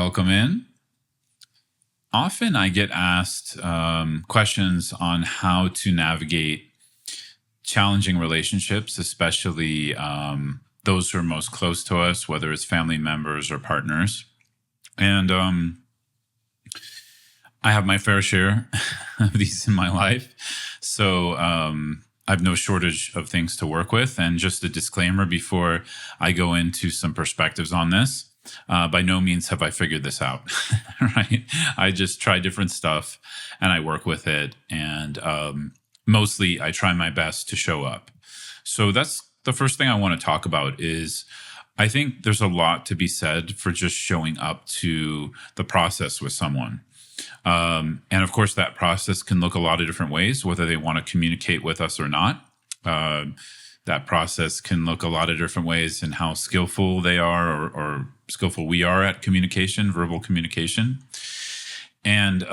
welcome in. Often I get asked questions on how to navigate challenging relationships, especially those who are most close to us, whether it's family members or partners. And I have my fair share of these in my life. So I have no shortage of things to work with. And just a disclaimer before I go into some perspectives on this. By no means have I figured this out, right? I just try different stuff and I work with it. And mostly I try my best to show up. So that's the first thing I want to talk about is I think there's a lot to be said for just showing up to the process with someone. And of course, that process can look a lot of different ways, whether they want to communicate with us or not. That process can look a lot of different ways in how skillful they are or skillful we are at communication, verbal communication. And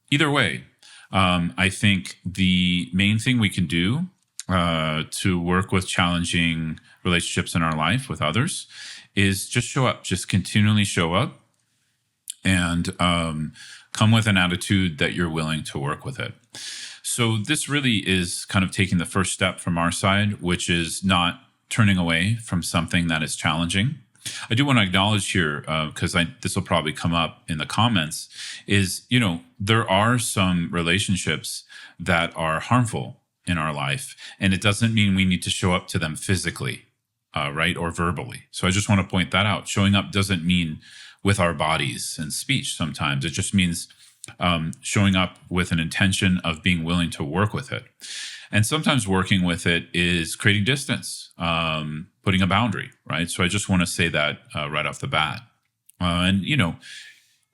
either way, I think the main thing we can do to work with challenging relationships in our life with others is just show up, just continually show up and come with an attitude that you're willing to work with it. So this really is kind of taking the first step from our side, which is not turning away from something that is challenging. I do want to acknowledge here, because this will probably come up in the comments, is, there are some relationships that are harmful in our life, and it doesn't mean we need to show up to them physically, right, or verbally. So I just want to point that out. Showing up doesn't mean with our bodies and speech sometimes. It just means showing up with an intention of being willing to work with it. And sometimes working with it is creating distance, putting a boundary, right? So I just want to say that right off the bat. And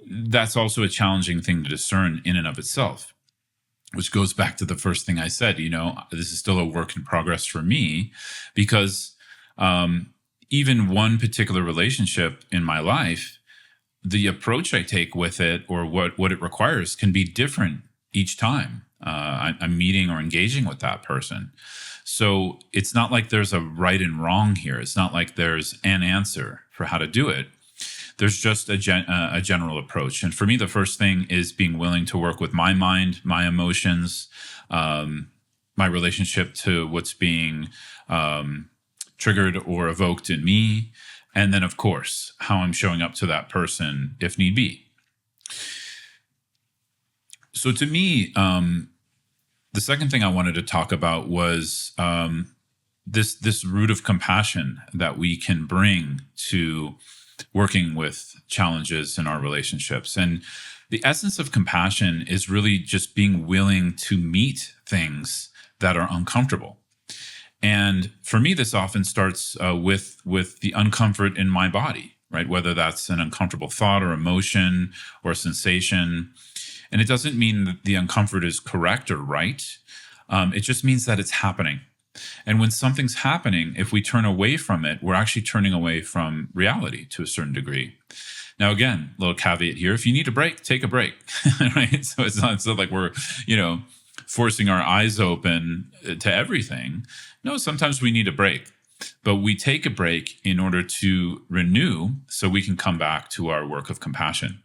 that's also a challenging thing to discern in and of itself, which goes back to the first thing I said. This is still a work in progress for me because even one particular relationship in my life, the approach I take with it or what it requires can be different each time I'm meeting or engaging with that person. So it's not like there's a right and wrong here. It's not like there's an answer for how to do it. There's just a general approach. And for me, the first thing is being willing to work with my mind, my emotions, my relationship to what's being triggered or evoked in me. And then, of course, how I'm showing up to that person if need be. So to me, the second thing I wanted to talk about was this root of compassion that we can bring to working with challenges in our relationships. And the essence of compassion is really just being willing to meet things that are uncomfortable. And for me, this often starts with the uncomfort in my body, right? Whether that's an uncomfortable thought or emotion or sensation. And it doesn't mean that the uncomfort is correct or right. It just means that it's happening. And when something's happening, if we turn away from it, we're actually turning away from reality to a certain degree. Now, again, little caveat here. If you need a break, take a break, right? So it's not like we're, forcing our eyes open to everything. No, sometimes we need a break, but we take a break in order to renew so we can come back to our work of compassion.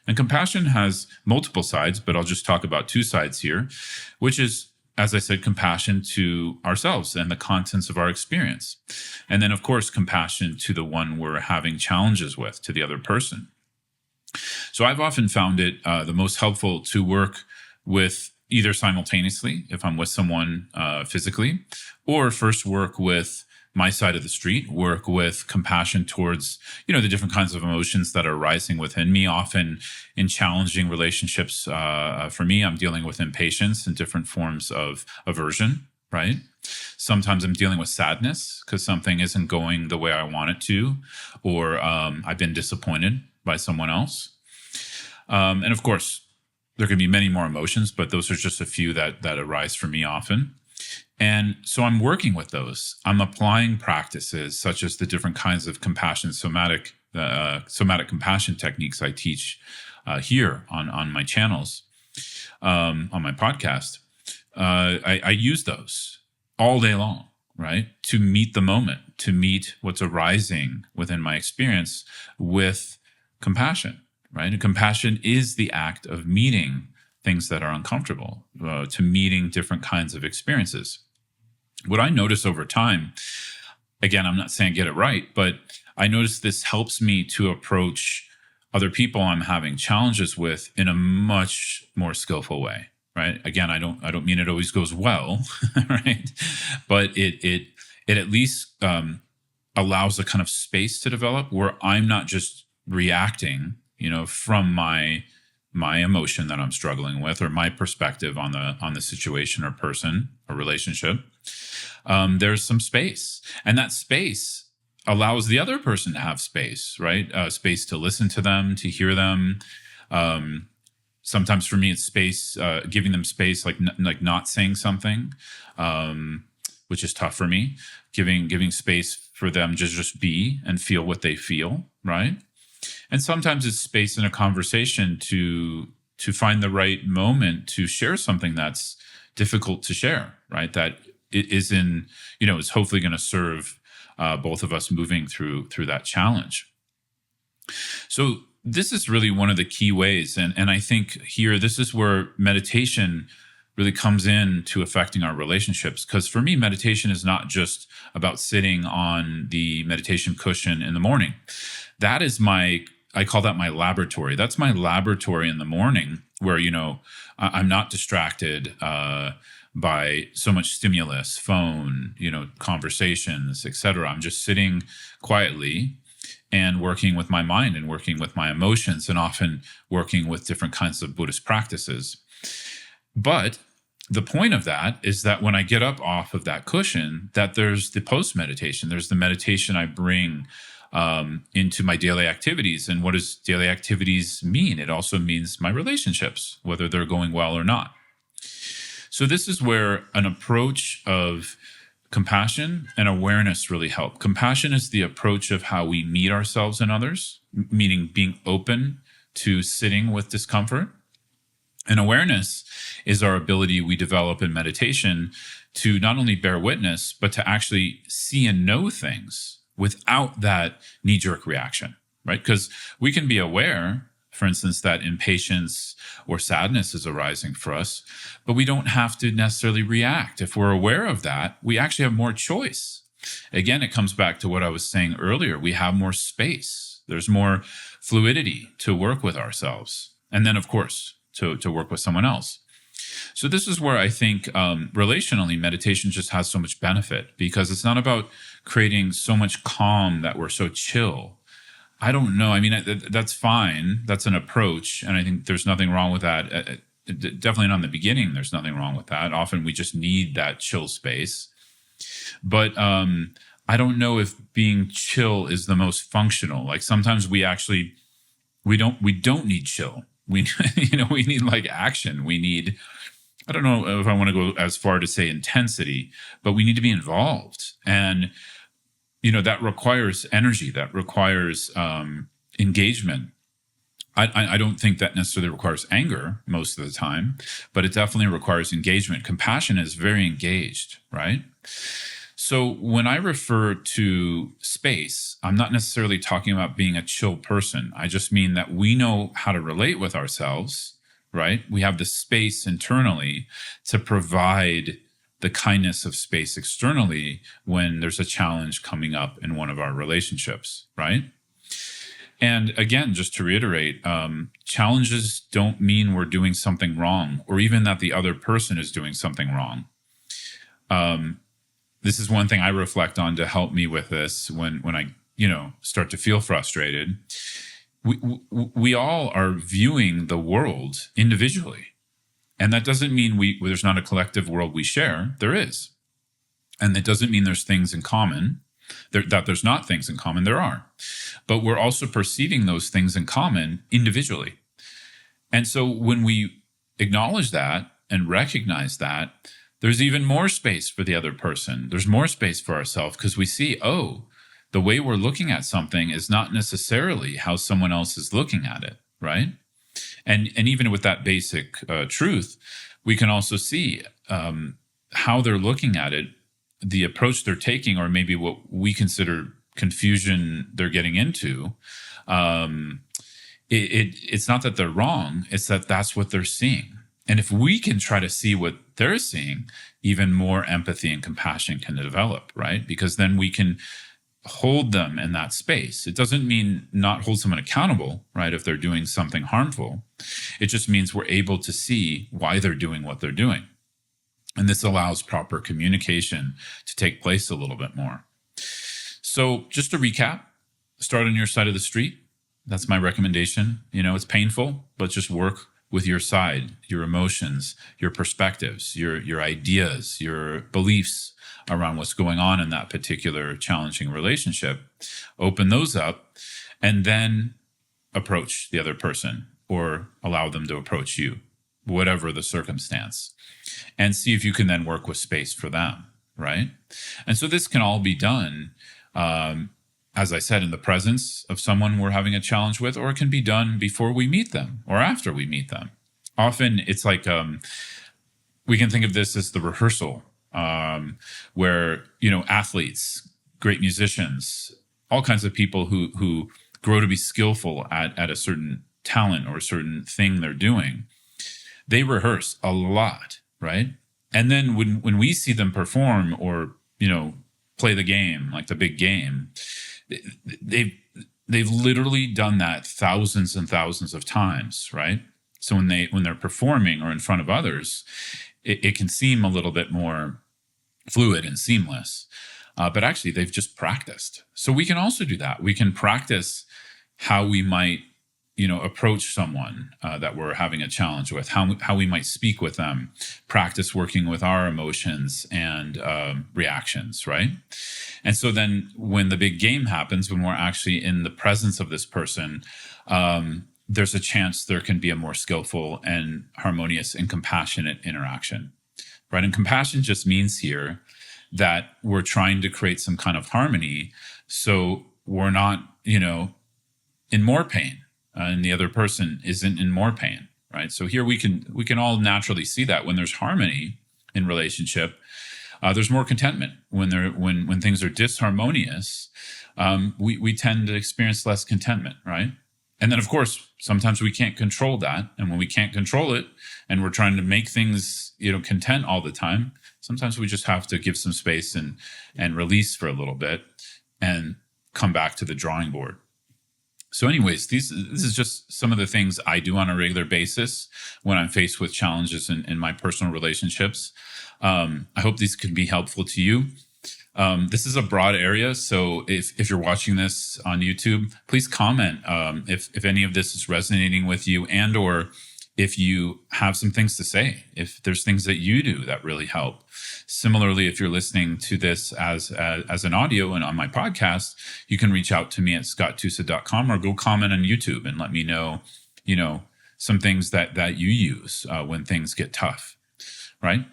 And compassion has multiple sides, but I'll just talk about two sides here, which is, as I said, compassion to ourselves and the contents of our experience. And then, of course, compassion to the one we're having challenges with, to the other person. So I've often found it the most helpful to work with either simultaneously, if I'm with someone physically, or first work with my side of the street, work with compassion towards, the different kinds of emotions that are rising within me. Often in challenging relationships, for me, I'm dealing with impatience and different forms of aversion, right? Sometimes I'm dealing with sadness because something isn't going the way I want it to, or I've been disappointed by someone else. And of course, there can be many more emotions, but those are just a few that arise for me often. And so I'm working with those. I'm applying practices such as the different kinds of compassion, somatic compassion techniques I teach here on my channels, on my podcast. I use those all day long, right? To meet the moment, to meet what's arising within my experience with compassion, right? And compassion is the act of meeting things that are uncomfortable, to meeting different kinds of experiences. What I notice over time, again, I'm not saying get it right, but I notice this helps me to approach other people I'm having challenges with in a much more skillful way, right? Again, I don't mean it always goes well, right? But it at least allows a kind of space to develop where I'm not just reacting, from my emotion that I'm struggling with, or my perspective on the situation or person or relationship. There's some space, and that space allows the other person to have space, right? Space to listen to them, to hear them. Sometimes for me, it's space, giving them space, like not saying something, which is tough for me. Giving space for them to just be and feel what they feel, right? And sometimes it's space in a conversation to find the right moment to share something that's difficult to share, right? That it is is hopefully going to serve both of us moving through that challenge. So this is really one of the key ways, and I think here this is where meditation really comes in to affecting our relationships. Because for me, meditation is not just about sitting on the meditation cushion in the morning. That is I call that my laboratory. That's my laboratory in the morning, where I'm not distracted by so much stimulus, phone, conversations, etc. I'm just sitting quietly and working with my mind and working with my emotions, and often working with different kinds of Buddhist practices. But the point of that is that when I get up off of that cushion, that there's the post meditation, there's the meditation I bring into my daily activities. And what does daily activities mean? It also means my relationships, whether they're going well or not. So this is where an approach of compassion and awareness really help. Compassion is the approach of how we meet ourselves and others, meaning being open to sitting with discomfort. And awareness is our ability we develop in meditation to not only bear witness, but to actually see and know things without that knee-jerk reaction, right? Because we can be aware, for instance, that impatience or sadness is arising for us, but we don't have to necessarily react. If we're aware of that, we actually have more choice. Again, it comes back to what I was saying earlier. We have more space. There's more fluidity to work with ourselves. And then, of course, to work with someone else. So this is where I think relationally, meditation just has so much benefit, because it's not about creating so much calm that we're so chill. I don't know. I mean, that's fine. That's an approach. And I think there's nothing wrong with that. Definitely not in the beginning. There's nothing wrong with that. Often we just need that chill space. But I don't know if being chill is the most functional. Like sometimes we don't need chill. We need like action. We need, I don't know if I want to go as far to say intensity, but we need to be involved. And, that requires energy, that requires engagement. I don't think that necessarily requires anger most of the time, but it definitely requires engagement. Compassion is very engaged, right? So when I refer to space, I'm not necessarily talking about being a chill person. I just mean that we know how to relate with ourselves, right? We have the space internally to provide the kindness of space externally when there's a challenge coming up in one of our relationships, right? And again, just to reiterate, challenges don't mean we're doing something wrong, or even that the other person is doing something wrong. This is one thing I reflect on to help me with this when I, start to feel frustrated. We all are viewing the world individually. And that doesn't mean there's not a collective world we share. There is. And it doesn't mean there's things in common, that there's not things in common. There are. But we're also perceiving those things in common individually. And so when we acknowledge that and recognize that, there's even more space for the other person. There's more space for ourselves, because we see, the way we're looking at something is not necessarily how someone else is looking at it, right? And even with that basic truth, we can also see how they're looking at it, the approach they're taking, or maybe what we consider confusion they're getting into. it's not that they're wrong, it's that that's what they're seeing. And if we can try to see what they're seeing, even more empathy and compassion can develop, right? Because then we can hold them in that space. It doesn't mean not hold someone accountable, right? If they're doing something harmful, it just means we're able to see why they're doing what they're doing. And this allows proper communication to take place a little bit more. So just to recap, start on your side of the street. That's my recommendation. It's painful, but just work with your side, your emotions, your perspectives, your ideas, your beliefs around what's going on in that particular challenging relationship. Open those up and then approach the other person or allow them to approach you, whatever the circumstance, and see if you can then work with space for them, right? And so this can all be done, as I said, in the presence of someone we're having a challenge with, or it can be done before we meet them or after we meet them. Often it's like we can think of this as the rehearsal, where athletes, great musicians, all kinds of people who grow to be skillful at a certain talent or a certain thing they're doing, they rehearse a lot, right? And then when we see them perform or play the game, like the big game, they've literally done that thousands and thousands of times, right? So when they're performing or in front of others, it can seem a little bit more fluid and seamless, but actually they've just practiced. So we can also do that. We can practice how we might approach someone that we're having a challenge with, how we might speak with them, practice working with our emotions and reactions, right? And so then when the big game happens, when we're actually in the presence of this person, there's a chance there can be a more skillful and harmonious and compassionate interaction, right? And compassion just means here that we're trying to create some kind of harmony so we're not, in more pain. And the other person isn't in more pain, right? So here we can all naturally see that when there's harmony in relationship, there's more contentment. When things are disharmonious, we tend to experience less contentment, right? And then of course sometimes we can't control that, and when we can't control it, and we're trying to make things content all the time, sometimes we just have to give some space and release for a little bit, and come back to the drawing board. So anyways, this is just some of the things I do on a regular basis when I'm faced with challenges in my personal relationships. I hope these can be helpful to you. This is a broad area, so if you're watching this on YouTube, please comment if any of this is resonating with you, and or if you have some things to say, if there's things that you do that really help. Similarly, if you're listening to this as an audio and on my podcast, you can reach out to me at scotttusa.com or go comment on YouTube and let me know, some things that you use when things get tough, right?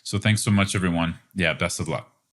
So thanks so much, everyone. Yeah, best of luck.